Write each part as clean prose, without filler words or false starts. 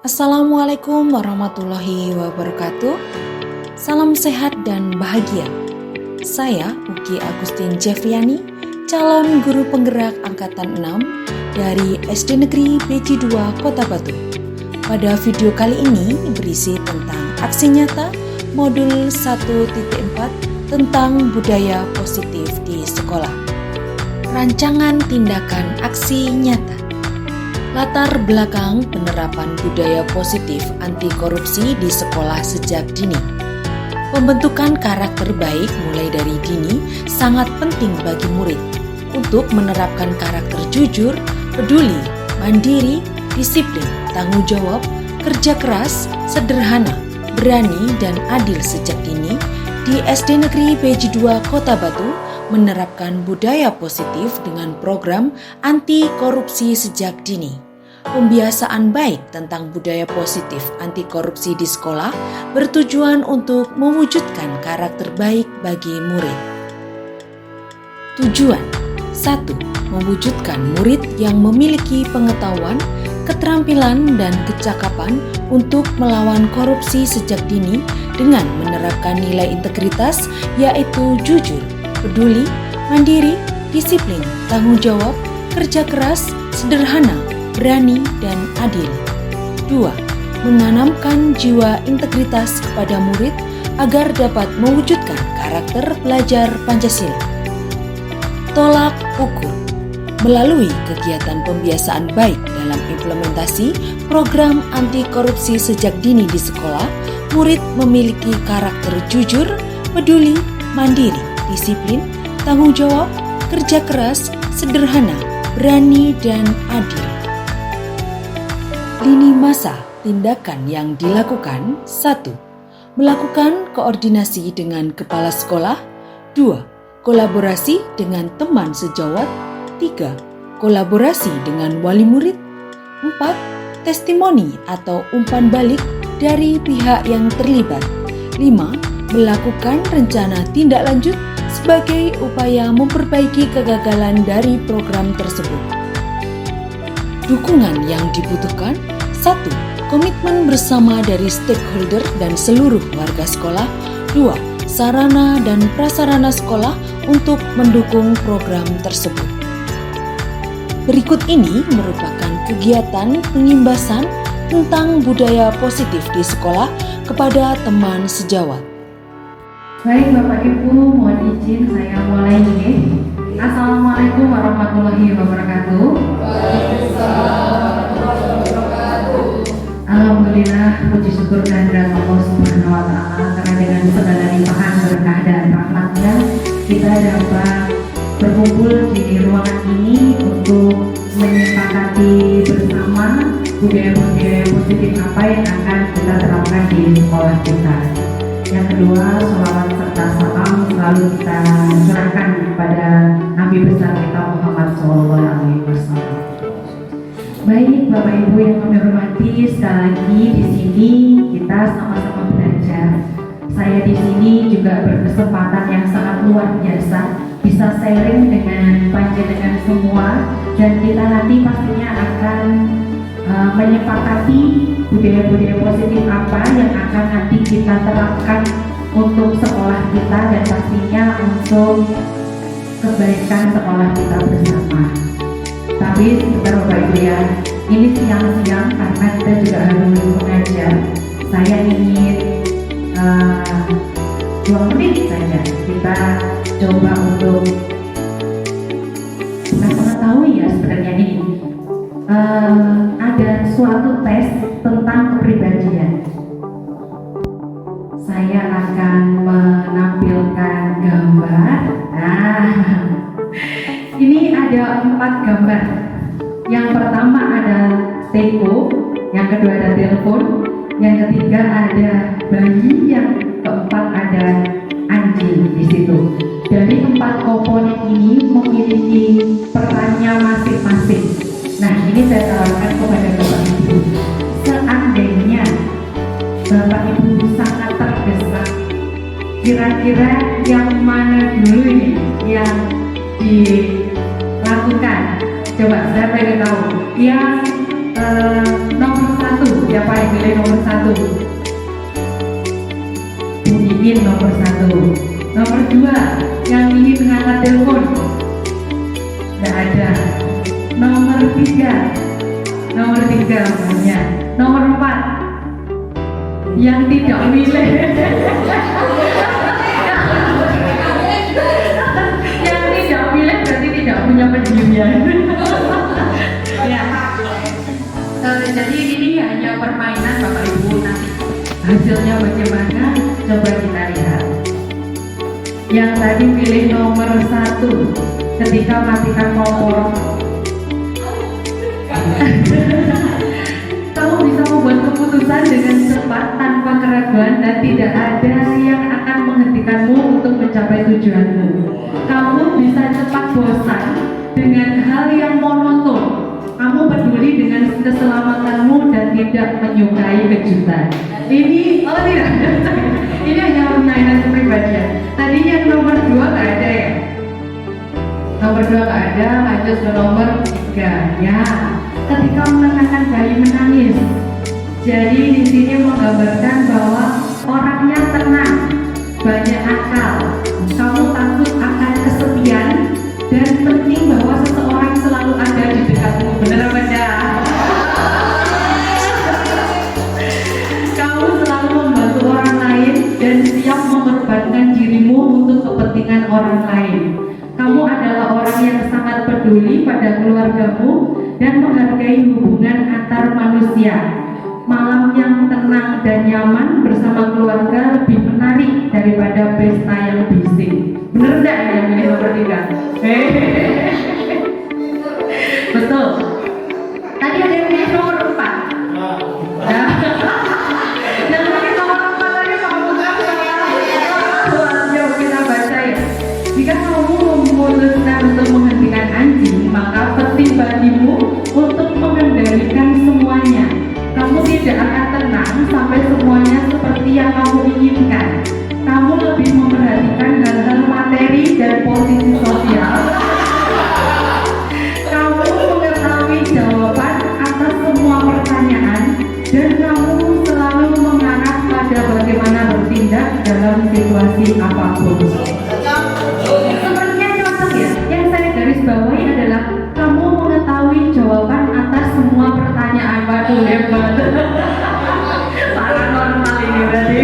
Assalamualaikum warahmatullahi wabarakatuh. Salam sehat dan bahagia. Saya Uki Agustin Jefriani, calon guru penggerak angkatan 6 dari SD Negeri Beji 2 Kota Batu. Pada video kali ini berisi tentang aksi nyata modul 1.4 tentang budaya positif di sekolah. Rancangan tindakan aksi nyata. Latar belakang penerapan budaya positif anti korupsi di sekolah sejak dini. Pembentukan karakter baik mulai dari dini sangat penting bagi murid untuk menerapkan karakter jujur, peduli, mandiri, disiplin, tanggung jawab, kerja keras, sederhana, berani, dan adil sejak dini. Di SD Negeri Beji 2 Kota Batu menerapkan budaya positif dengan program anti korupsi sejak dini. Pembiasaan baik tentang budaya positif anti korupsi di sekolah bertujuan untuk mewujudkan karakter baik bagi murid. Tujuan 1. Mewujudkan murid yang memiliki pengetahuan, keterampilan, dan kecakapan untuk melawan korupsi sejak dini dengan menerapkan nilai integritas yaitu jujur, peduli, mandiri, disiplin, tanggung jawab, kerja keras, sederhana, berani, dan adil. 2. Menanamkan jiwa integritas kepada murid agar dapat mewujudkan karakter pelajar Pancasila. Tolak ukur. Melalui kegiatan pembiasaan baik dalam implementasi program anti korupsi sejak dini di sekolah, murid memiliki karakter jujur, peduli, mandiri, disiplin, tanggung jawab, kerja keras, sederhana, berani, dan adil. Lini masa tindakan yang dilakukan. 1. Melakukan koordinasi dengan kepala sekolah. 2. Kolaborasi dengan teman sejawat. 3. Kolaborasi dengan wali murid. 4. Testimoni atau umpan balik dari pihak yang terlibat. 5. Melakukan rencana tindak lanjut sebagai upaya memperbaiki kegagalan dari program tersebut. Dukungan yang dibutuhkan. 1. Komitmen bersama dari stakeholder dan seluruh warga sekolah. 2. Sarana dan prasarana sekolah untuk mendukung program tersebut. Berikut ini merupakan kegiatan pengimbasan tentang budaya positif di sekolah kepada teman sejawat. Baik Bapak Ibu, mohon izin saya mulai ini. Assalamualaikum warahmatullahi wabarakatuh. Alhamdulillah, puji syukur kehadirat Allah Subhanahu wa Ta'ala, karena dengan segala limpahan berkah dan rahmatnya kita dapat berkumpul di ruangan ini untuk menyepakati bersama budaya-budaya positif apa yang akan kita terapkan di sekolah kita. Yang kedua, sholawat serta salam selalu kita curahkan kepada Nabi besar kita Muhammad SAW. Baik Bapak Ibu yang kami hormati, sekali lagi di sini kita sama-sama belajar. Saya di sini juga berkesempatan yang sangat luar biasa bisa sharing dengan panjenengan semua, dan kita nanti pastinya akan menyepakati budaya-budaya positif apa yang akan nanti kita terapkan untuk sekolah kita dan pastinya untuk kebaikan sekolah kita bersama. Tapi sebentar Bapak Ibu ya, ini siang-siang karena kita juga harus mengajar. Saya ingin 2 menit saja kita coba untuk mengetahui ya sebenarnya ini ada suatu tes tentang kepribadian. Saya akan menampilkan gambar. Ini ada 4 gambar. Yang pertama ada teko, yang kedua ada telepon, yang ketiga ada bayi, yang keempat ada anjing di situ. Dari 4 komponen ini memiliki perannya masing-masing. Nah, ini saya tawarkan kepada Bapak Ibu. Seandainya Bapak Ibu sangat terdesak, kira-kira yang mana dulu ini yang dilakukan? Coba saya pengen tahu. Yang nomor 1 siapa 1. Bu Iin nomor 1. Nomor 2 yang ingin mengangkat telepon? Nggak ada. Nomor 3. Nomor 3 namanya. Nomor 4 yang tidak milih. Yang tidak milih berarti tidak punya pendirian. Ya. Jadi ini hanya permainan Bapak Ibu, nanti hasilnya bagaimana coba kita lihat. Yang tadi pilih nomor 1 ketika matikan kompor. Kamu bisa membuat keputusan dengan cepat tanpa keraguan dan tidak ada yang akan menghentikanmu untuk mencapai tujuanmu. Kamu bisa cepat bosan dengan hal yang monoton. Kamu peduli dengan keselamatanmu dan tidak menyukai kejutan. Ini tidak. Ini hanya permainan kepribadian. Tadi yang nomor 2 nggak ada ya? Nomor 2 nggak ada, lanjut ke nomor 3 ya. Ketika menenangkan bayi menangis. Jadi di sini menggambarkan bahwa orangnya tenang, banyak akal. Kamu takut akan kesepian dan penting bahwa seseorang selalu ada di dekatmu. Benar apa enggak? Kamu selalu membantu orang lain dan siap mengorbankan dirimu untuk kepentingan orang lain. Kamu adalah orang yang sangat peduli pada keluargamu dan menghargai hubungan antar manusia. Malam yang tenang dan nyaman bersama keluarga lebih menarik daripada pesta yang bising. Bener enggak yang pilih nomor 3? Betul. Tadi ada yang pilih nomor 4. Nah, yang pilih nomor 4 tadi kamu kan yuk kita baca ya. Jika kamu memutuskan untuk menghentikan anjing, maka penting bagimu untuk mengendalikan semuanya. Kamu tidak akan tenang sampai semuanya seperti yang kamu inginkan. Kamu lebih memperhatikan hal-hal materi dan posisi sosial. Kamu mengetahui jawaban atas semua pertanyaan dan kamu selalu mengarah pada bagaimana bertindak dalam situasi apapun. Sepertinya cocok ya. Yang saya garis bawahi adalah kamu mengetahui jawaban atas semua pertanyaan. Waduh, hebat. Paranormal ini berarti.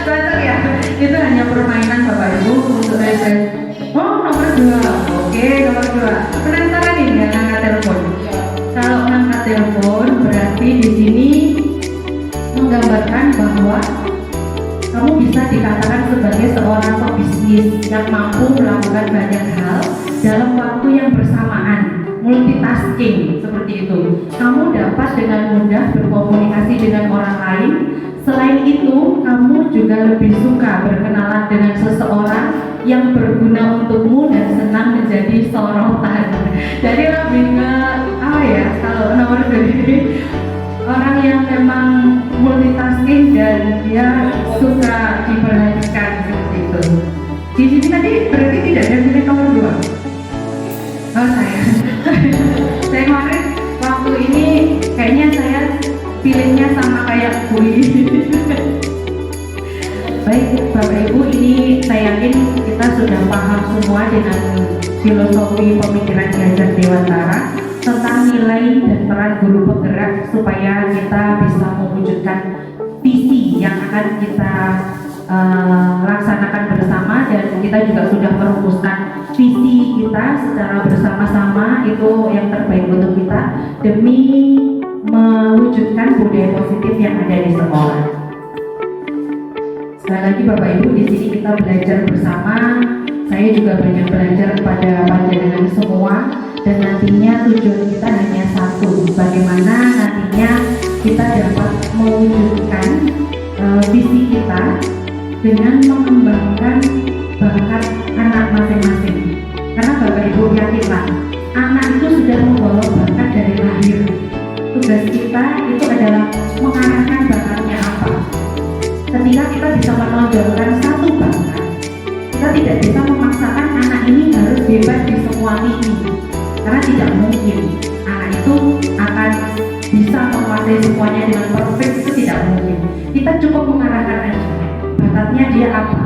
Cocok ya. Itu hanya permainan Bapak Ibu untuk refresh. Oh, nomor 2. Oke, nomor 2. Penasaran nih yang angkat telepon? Kalau angkat telepon berarti di sini menggambarkan bahwa kamu bisa dikatakan sebagai seorang pebisnis yang mampu melakukan banyak hal dalam waktu yang bersamaan, multitasking seperti itu. Kamu dapat dengan mudah berkomunikasi dengan orang lain. Selain itu, kamu juga lebih suka berkenalan dengan seseorang yang berguna untukmu dan senang menjadi sorotan. Jadi lebih ke apa ya? Kalau nomor 2 ini orang yang memang multitasking dan dia suka diperhatikan seperti itu. Di sini tadi berarti tidak ada pilih nomor 2. Oh saya kemarin waktu ini kayaknya saya pilihnya sama kayak Bui. Baik Bapak Ibu, ini saya yakin kita sudah paham semua dengan filosofi pemikiran Ganjar Dewantara tentang nilai dan peran guru penggerak supaya kita bisa mewujudkan visi yang akan kita laksanakan bersama, dan kita juga sudah merumuskan visi kita secara bersama-sama itu yang terbaik untuk kita demi mewujudkan budaya positif yang ada di sekolah. Sekali lagi Bapak Ibu, di sini kita belajar bersama. Saya juga banyak belajar kepada panjenengan semua, dan nantinya tujuan kita hanya satu, bagaimana nantinya kita dapat mewujudkan visi kita dengan mengembangkan bakat anak masing-masing. Karena Bapak Ibu yakinlah, anak itu sudah membawa bakat dari lahir. Tugas kita itu adalah mengarahkan bakatnya apa. Ketika kita bisa menonjolkan satu bakat, kita tidak bisa memaksakan anak ini harus hebat di semua lini, karena tidak mungkin. Anak itu akan bisa menguasai menguasai semuanya dengan perfect itu tidak mungkin. Kita cukup mengarahkan aja. Bakatnya dia apa?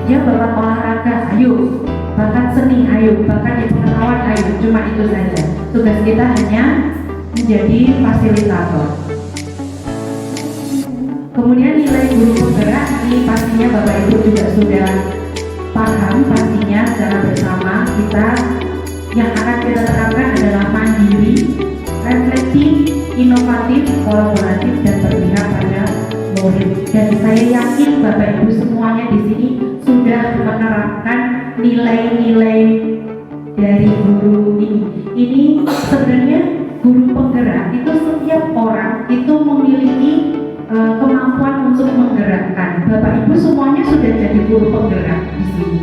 Dia bakat olahraga, ayo. Bakat seni, ayo. Bakat di pengetahuan, ayo. Cuma itu saja. Tugas kita hanya menjadi fasilitator. Kemudian nilai guru penggerak ini pastinya Bapak Ibu juga sudah paham pastinya secara bersama. Kita yang akan kita terapkan adalah mandiri, reflektif, inovatif, kolaboratif, dan berpihak pada murid. Dan saya yakin Bapak Ibu semuanya di sini sudah menerapkan nilai-nilai dari guru ini. Ini sebenarnya guru penggerak itu setiap orang itu memiliki kemampuan untuk menggerakkan. Bapak Ibu semuanya sudah jadi guru penggerak di sini.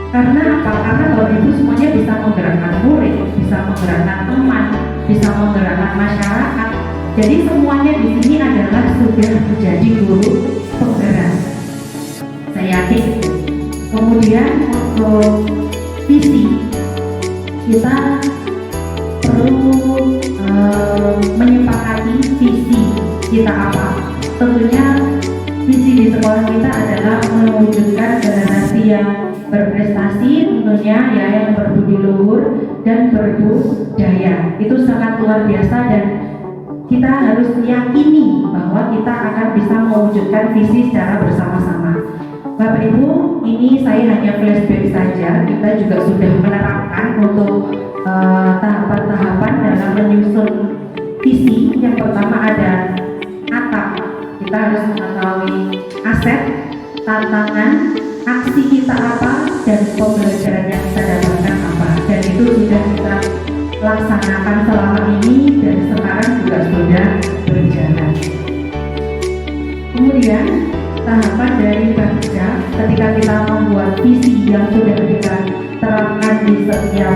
Karena apa? Karena Bapak Ibu semuanya bisa menggerakkan murid, bisa menggerakkan teman, bisa menggerakkan masyarakat. Jadi semuanya di sini adalah sudah menjadi guru penggerak. Saya yakin. Kemudian untuk visi, kita perlu menyepakati visi kita apa. Tentunya visi di sekolah kita adalah mewujudkan generasi yang berprestasi, tentunya ya, yang berbudi luhur dan berbudaya. Itu sangat luar biasa dan kita harus yakini bahwa kita akan bisa mewujudkan visi secara bersama-sama. Bapak Ibu, ini saya hanya flashback saja. Kita juga sudah menerapkan untuk tahapan-tahapan dalam menyusun visi. Yang pertama ada atap. Kita harus mengetahui aset, tantangan, aksi kita apa, dan pembelajaran yang kita dapatkan apa. Dan itu sudah kita laksanakan selama ini dan sekarang juga sudah berjalan. Kemudian tahapan dari Bagja ketika kita membuat visi yang sudah kita terapkan di setiap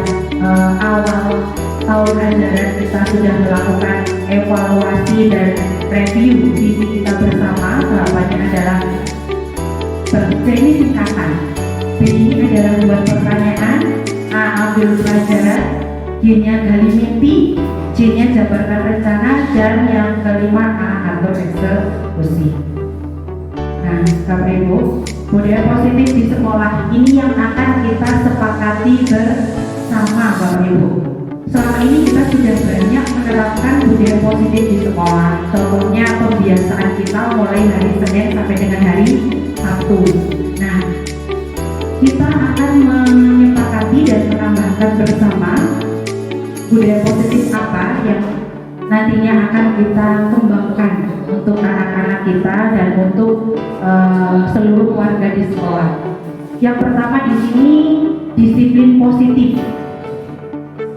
awal tahun ajaran, kita sudah melakukan evaluasi dan review visi kita bersama. Tahapannya adalah Bagja ini singkatan. B ini adalah buat pertanyaan, A ambil pelajaran, G-nya gali mimpi, J-nya jabarkan rencana, dan yang kelima A atur eksekusi. Nah, Bapak Ibu, budaya positif di sekolah ini yang akan kita sepakati bersama Bapak Ibu. Selama ini kita sudah banyak menerapkan budaya positif di sekolah. Contohnya pembiasaan kita mulai hari Senin sampai dengan hari Sabtu. Nah, kita akan menyepakati dan menambahkan bersama budaya positif apa yang nantinya akan kita kembangkan untuk anak-anak kita dan untuk seluruh warga di sekolah. Yang pertama di sini disiplin positif.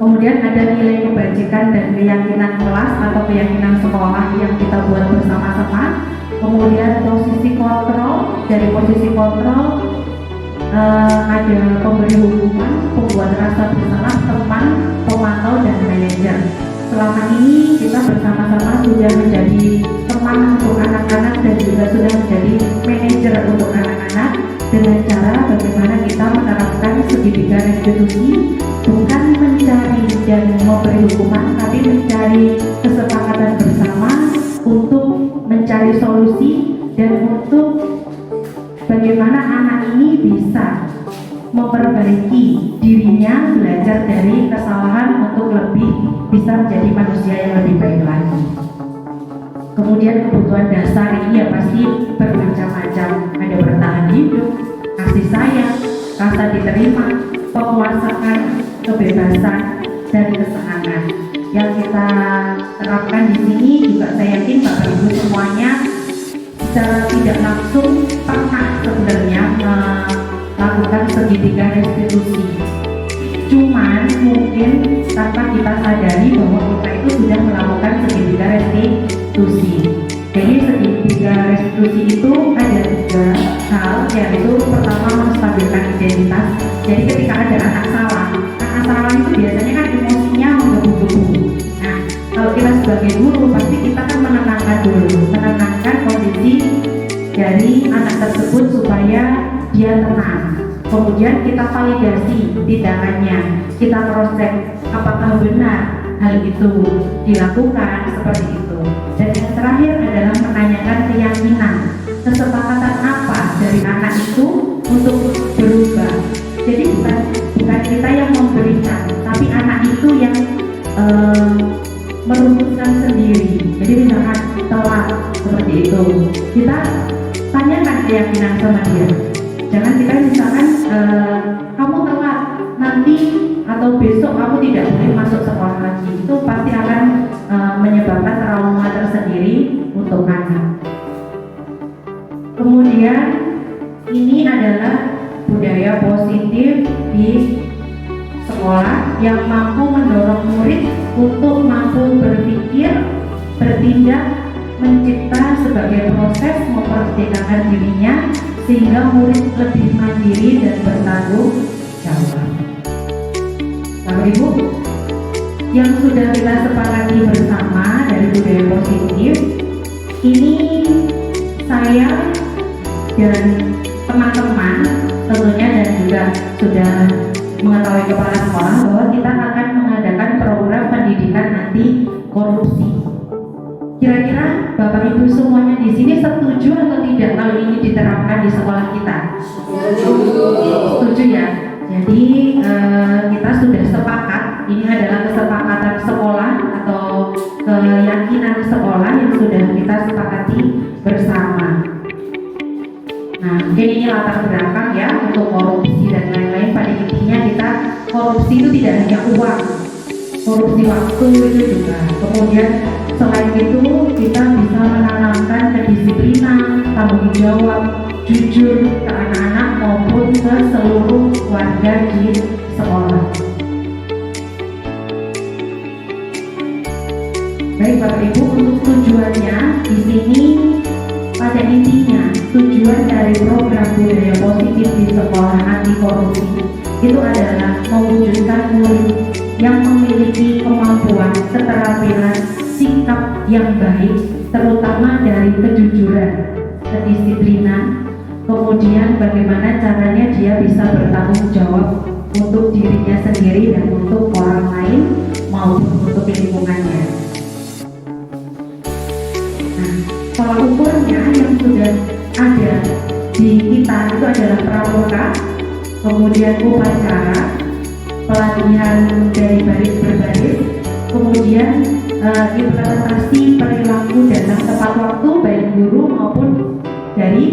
Kemudian ada nilai kebajikan dan keyakinan kelas atau keyakinan sekolah yang kita buat bersama-sama. Kemudian posisi kontrol, dari posisi kontrol ada pemberi hukuman, pembuat rasa bersalah, teman, pemantau, dan manajer. Selama ini kita bersama-sama sudah menjadi teman untuk anak-anak dan juga sudah menjadi manajer untuk anak-anak dengan cara bagaimana kita menerapkan segitiga restitusi, bukan mencari dan memberi hukuman, tapi mencari kesepakatan bersama untuk mencari solusi dan untuk bagaimana anak ini bisa memperbaiki dirinya, belajar dari kesalahan untuk lebih bisa menjadi manusia yang lebih baik lagi. Kemudian kebutuhan dasar ini ya pasti bermacam-macam. Ada bertahan hidup, kasih sayang, rasa diterima, penguasaan, kebebasan, dan kesenangan. Yang kita terapkan di sini juga saya yakin Bapak Ibu semuanya secara tidak langsung pernah sebenarnya melakukan segitiga restitusi. Cuman mungkin tanpa kita sadari bahwa kita itu sudah melakukan segitiga restitusi. Jadi segitiga restitusi itu ada 3 hal, yaitu pertama menstabilkan identitas. Jadi ketika ada anak salah itu biasanya kan emosinya menggebu-gebu. Nah, kalau kita sebagai guru pasti kita kan menenangkan kondisi dari anak tersebut supaya dia tenang. Kemudian kita validasi tindakannya, kita cross check apakah benar hal itu dilakukan seperti itu. merumuskan sendiri. Jadi misalkan telat seperti itu, kita tanyakan keyakinan sama dia. Jangan kita misalkan kamu telat nanti atau besok kamu tidak boleh masuk sekolah lagi. Itu pasti akan menyebabkan trauma tersendiri untuk anak. Kemudian ini adalah budaya positif di sekolah yang mampu mendorong murid untuk mampu berpikir, bertindak, mencipta sebagai proses memerdekakan dirinya sehingga murid lebih mandiri dan bertanggung jawab. Bapak Ibu, yang sudah kita sepakati bersama dari budaya positif, ini saya dan teman-teman tentunya dan juga sudah mengetahui kepala sekolah bahwa kita akan mengadakan program pendidikan anti korupsi. Kira-kira Bapak Ibu semuanya di sini setuju atau tidak kalau ini diterapkan di sekolah kita? Setuju ya. Jadi kita sudah sepakat, ini adalah kesepakatan sekolah atau keyakinan sekolah yang sudah kita sepakati bersama. Nah, mungkin ini latar belakang ya untuk korupsi dan lain-lain. Pada intinya kita korupsi itu tidak hanya uang, korupsi waktu itu juga. Kemudian selain itu kita bisa menanamkan kedisiplinan, tanggung jawab, jujur ke anak-anak maupun ke seluruh warga di sekolah. Baik Bapak Ibu, untuk tujuannya di sini pada intinya tujuan dari program budaya positif di sekolah anti korupsi itu adalah mewujudkan murid yang memiliki kemampuan, keterampilan, sikap yang baik, terutama dari kejujuran, kedisiplinan, kemudian bagaimana caranya dia bisa bertanggung jawab untuk dirinya sendiri dan untuk orang lain maupun untuk lingkungannya. Nah, pola ukurnya yang sudah ada di kita itu adalah pramuka, kemudian upacara, pelatihan dari baris berbaris, kemudian implementasi perilaku datang tepat waktu baik guru maupun dari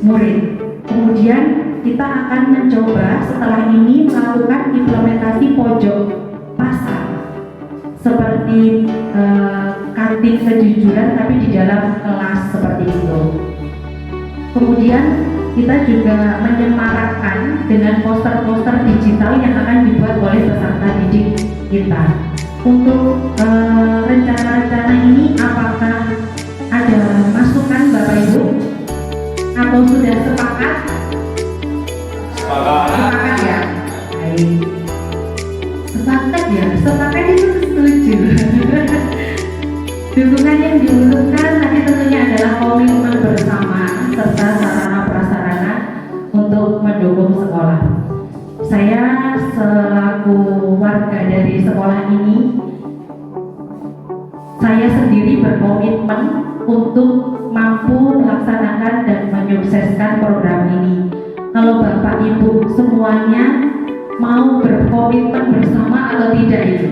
murid. Kemudian kita akan mencoba setelah ini melakukan implementasi pojok pasar seperti kantin kejujuran tapi di dalam kelas seperti itu. Kemudian kita juga menyemarakkan dengan poster-poster digital yang akan dibuat oleh peserta didik kita. Untuk rencana-rencana ini apakah ada masukan Bapak Ibu? Atau sudah sepakat? Sepakat ya? Baik. Sepakat ya? Sepakat itu setuju. Dukungan yang dibutuhkan nanti tentunya adalah komitmen bersama serta sarana prasarana untuk mendukung sekolah. Saya selaku warga dari sekolah ini, saya sendiri berkomitmen untuk mampu melaksanakan dan menyukseskan program ini. Kalau Bapak Ibu semuanya mau berkomitmen bersama atau tidak itu?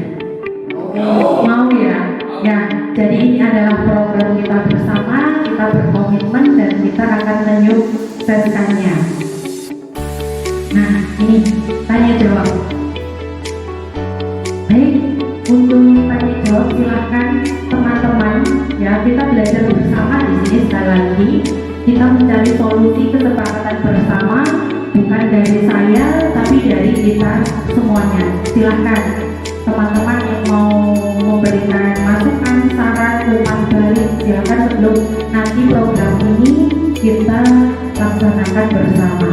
Mau ya? Ya, jadi ini adalah program kita bersama, kita berkomitmen dan kita akan menyukseskannya. Nah, ini tanya jawab. Baik, untuk tanya jawab silahkan teman-teman ya, kita belajar bersama di sini. Sekali lagi kita mencari solusi kesepakatan bersama, bukan dari saya tapi dari kita semuanya. Silahkan teman-teman yang mau memberikan masukan, saran, umpan balik, silahkan sebelum nanti program ini kita laksanakan bersama.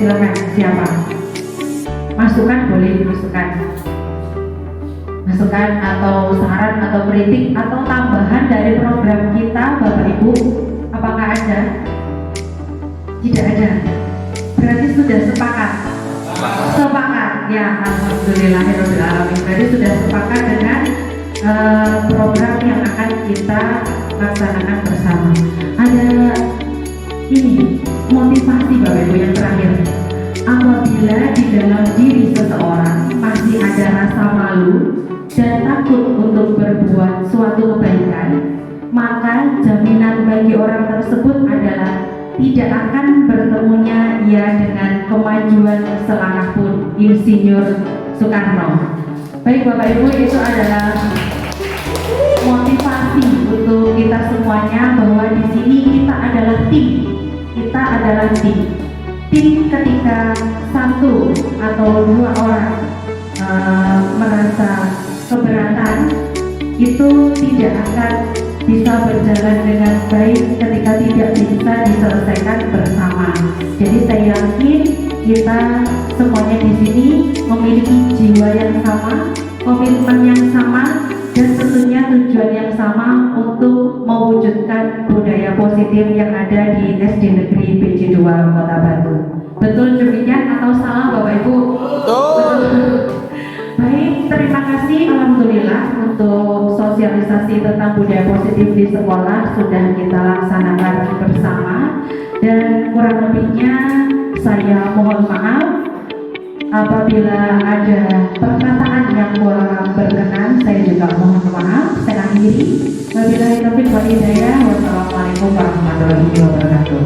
Silakan, siapa? Masukan boleh dimasukkan. Masukan atau saran atau kritik atau tambahan dari program kita Bapak Ibu, apakah ada? Tidak ada. Berarti sudah sepakat. Sepakat. Ya, alhamdulillahirobbilalamin. Berarti sudah sepakat dengan program yang akan kita laksanakan bersama. Ada ini motivasi Bapak Ibu yang terakhir. Apabila di dalam diri seseorang masih ada rasa malu, dan takut untuk berbuat suatu kebaikan, maka jaminan bagi orang tersebut adalah tidak akan bertemunya ia dengan kemajuan selangkah pun. Insinyur Soekarno. Baik Bapak Ibu, itu adalah motivasi untuk kita semuanya bahwa di sini kita adalah tim. Kita adalah tim. Tim ketika satu atau dua orang merasa keberatan, itu tidak akan bisa berjalan dengan baik ketika tidak bisa diselesaikan bersama. Jadi saya yakin kita semuanya di sini memiliki jiwa yang sama, komitmen yang sama, dan tentunya tujuan yang sama untuk mewujudkan budaya positif yang ada di SD Negeri PJ2 Kota Batu. Betul demikian atau salah Bapak Ibu? Betul. Baik, terima kasih. Alhamdulillah untuk sosialisasi tentang budaya positif di sekolah sudah kita laksanakan bersama, dan kurang lebihnya saya mohon maaf apabila ada perkataan yang kurang berkenan. Saya juga mohon maaf. Saya akhiri. Wabillahi taufiq wal hidayah. Wassalamualaikum warahmatullahi wabarakatuh.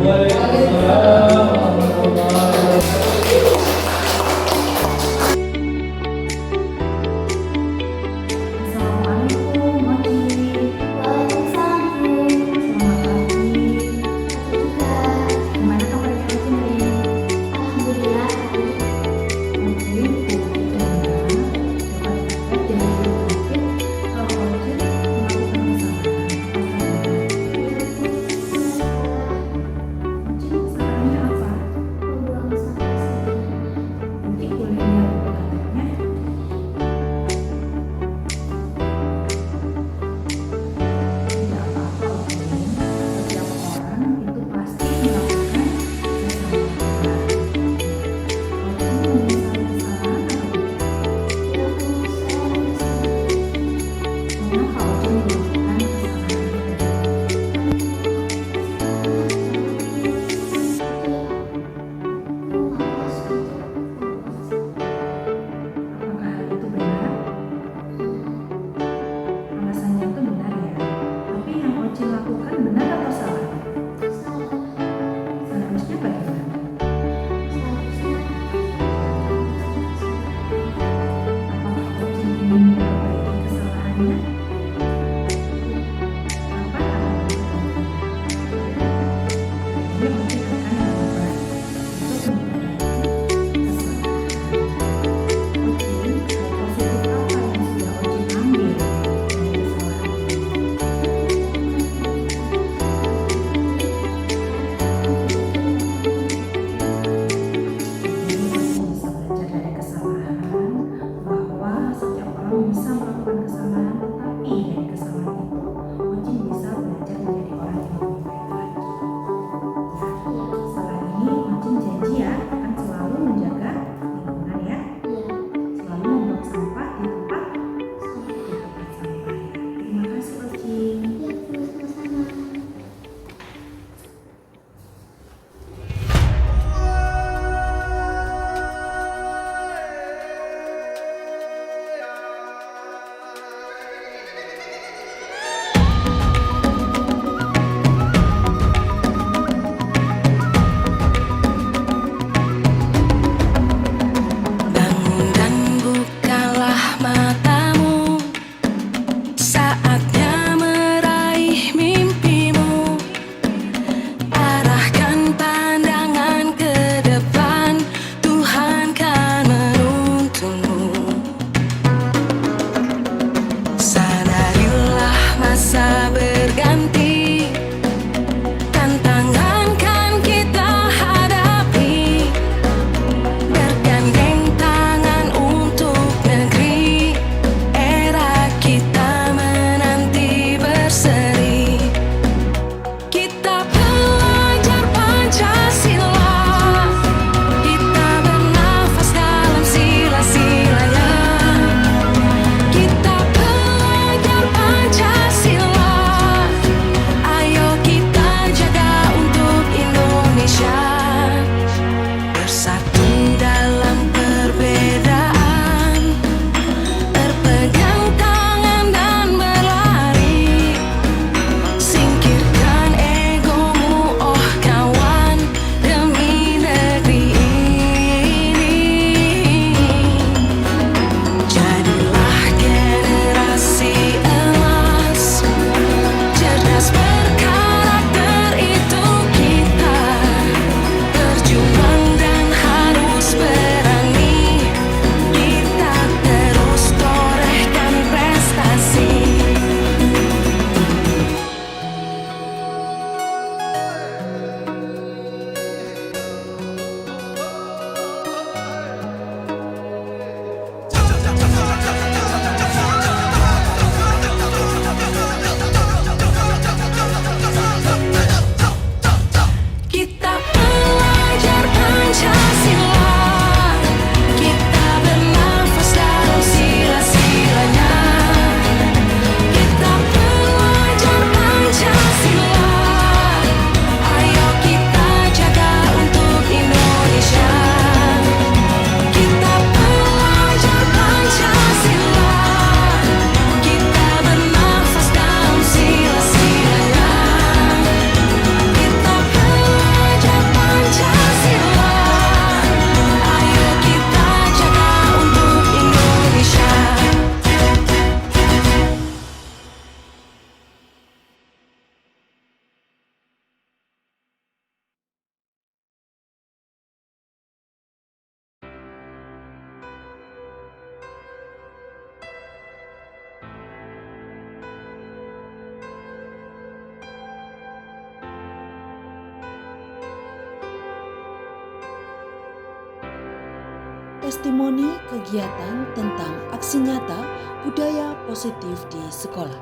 testimoni kegiatan tentang aksi nyata budaya positif di sekolah.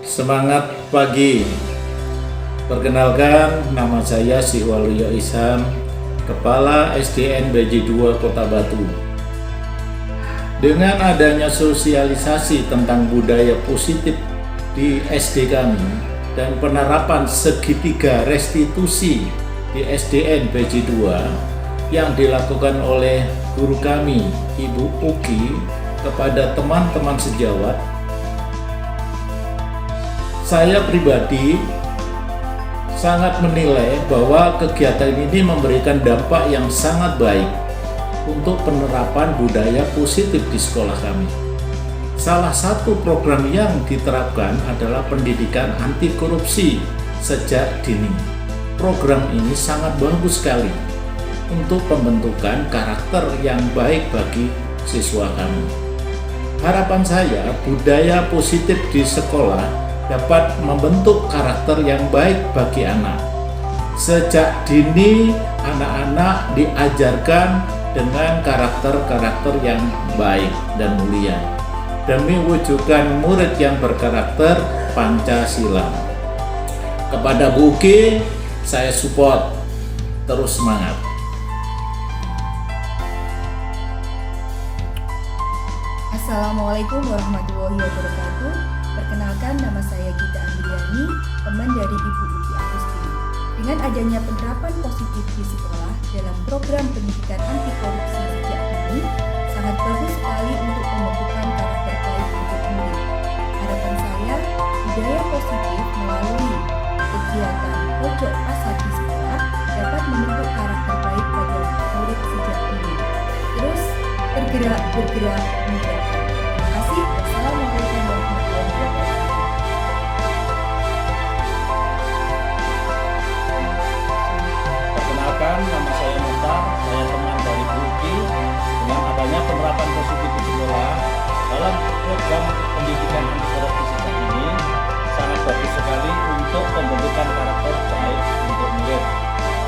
Semangat pagi. Perkenalkan, nama saya Syihwaluyo Isham, Kepala SDN BJ 2 Kota Batu. Dengan adanya sosialisasi tentang budaya positif di SD kami dan penerapan segitiga restitusi di SDN BJ 2 yang dilakukan oleh guru kami, Ibu Uki, kepada teman-teman sejawat, saya pribadi sangat menilai bahwa kegiatan ini memberikan dampak yang sangat baik untuk penerapan budaya positif di sekolah kami. Salah satu program yang diterapkan adalah pendidikan anti korupsi sejak dini. Program ini sangat bagus sekali untuk pembentukan karakter yang baik bagi siswa kami. Harapan saya, budaya positif di sekolah dapat membentuk karakter yang baik bagi anak. Sejak dini, anak-anak diajarkan dengan karakter-karakter yang baik dan mulia demi wujudkan murid yang berkarakter Pancasila. Kepada Bu Uki, saya support, terus semangat. Assalamualaikum warahmatullahi wabarakatuh. Perkenalkan, nama saya Gita Andriani, teman dari Ibu Uki Agustin. Dengan adanya penerapan positif di sekolah dalam program pendidikan anti korupsi sejak dini, sangat bagus sekali untuk pembentukan karakter baik untuk murid. Harapan saya, budaya positif melalui kegiatan pojok pasar di sekolah dapat membentuk karakter baik pada murid sejak dini. Terus bergerak meningkatkan. Terima kasih. Wassalamualaikum warahmatullahi wabarakatuh. Perkenalkan, nama saya Muhtar, saya teman dari Bu Uki. Dengan adanya penerapan positif di sekolah dalam program pendidikan anti korupsi sejak ini sangat bagus sekali untuk pembentukan karakter baik untuk murid.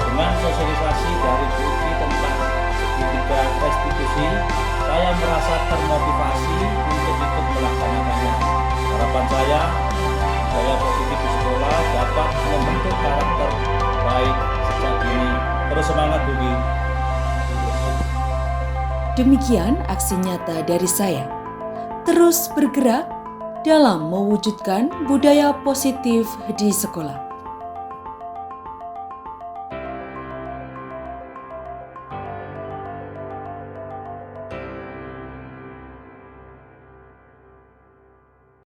Dengan sosialisasi dari Bu Uki tentang segitiga restitusi, saya merasa termotivasi untuk ikut melaksanakannya. Harapan saya, budaya positif di sekolah dapat membentuk karakter baik sejak dini. Terus semangat, Bu Uki. Demikian aksi nyata dari saya. Terus bergerak dalam mewujudkan budaya positif di sekolah.